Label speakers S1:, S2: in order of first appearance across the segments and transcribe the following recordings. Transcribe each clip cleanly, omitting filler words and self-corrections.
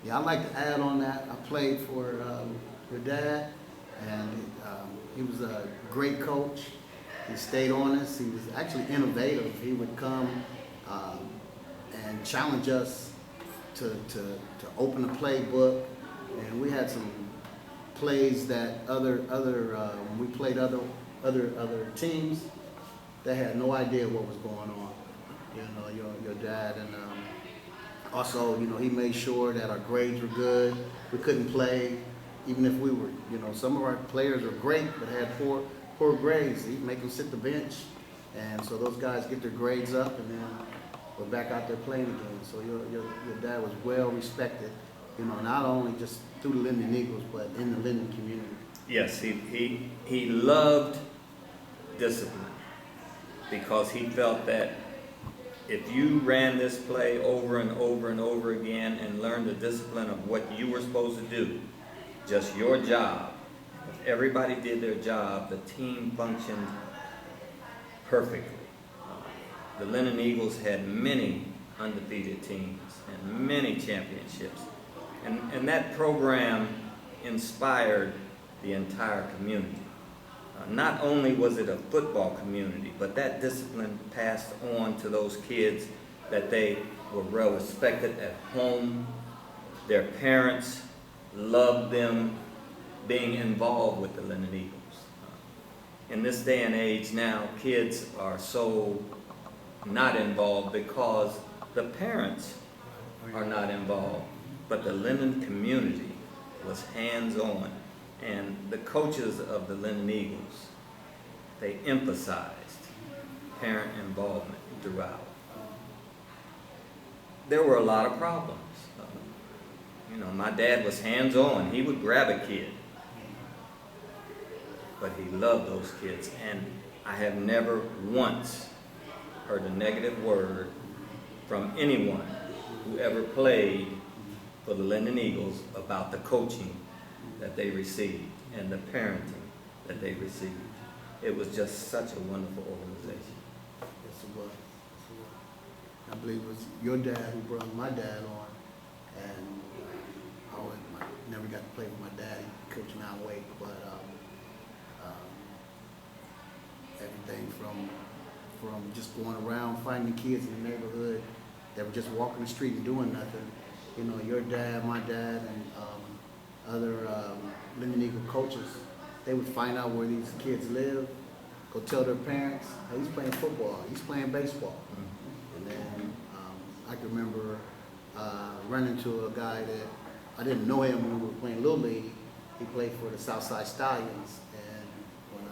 S1: Yeah, I'd like to add on that. I played for your dad, and he was a great coach. He stayed on us. He was actually innovative. He would come um, and challenge us to open a playbook, and we had some plays that when we played other teams, they had no idea what was going on. You know, your dad, and also, you know, he made sure that our grades were good. We couldn't play, even if we were, you know, some of our players were great but had poor grades. He'd make them sit the bench, and so those guys get their grades up, and then we're back out there playing again. So your dad was well respected, you know, not only just through the Linden Eagles, but in the Linden community.
S2: Yes, he loved discipline because he felt that if you ran this play over and over and over again and learned the discipline of what you were supposed to do, just your job, if everybody did their job, the team functioned perfectly. The Linden Eagles had many undefeated teams and many championships. And that program inspired the entire community. Not only was it a football community, but that discipline passed on to those kids, that they were well respected at home. Their parents loved them being involved with the Linden Eagles. In this day and age now, kids are so not involved because the parents are not involved. But the Linden community was hands-on, and the coaches of the Linden Eagles, they emphasized parent involvement throughout. There were a lot of problems. You know, my dad was hands-on. He would grab a kid, but he loved those kids, and I have never once heard a negative word from anyone who ever played for the Linden Eagles about the coaching that they received and the parenting that they received. It was just such a wonderful organization.
S1: Yes, it was. I believe it was your dad who brought my dad on, and I never got to play with my dad. He coached Mount Wake, but everything from just going around finding kids in the neighborhood that were just walking the street and doing nothing. You know, your dad, my dad, and other Linden Eagle coaches, they would find out where these kids live, go tell their parents, hey, he's playing football, he's playing baseball. And then I can remember running into a guy that I didn't know him when we were playing Little League. He played for the Southside Stallions, and when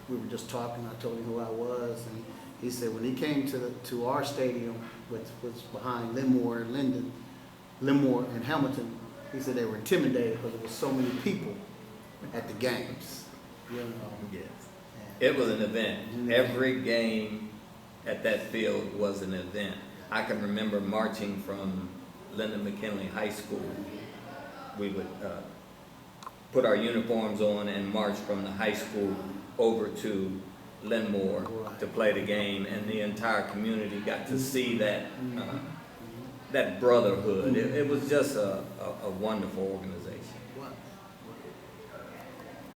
S1: we were just talking, I told him who I was, and he said when he came to our stadium, which was behind Linmore and Hamilton, he said they were intimidated because there was so many people at the games. You know.
S2: Yes. It was an event. Every game at that field was an event. I can remember marching from Lyndon McKinley High School. We would put our uniforms on and march from the high school over to Linmore to play the game, and the entire community got to see that brotherhood. It was just a wonderful organization.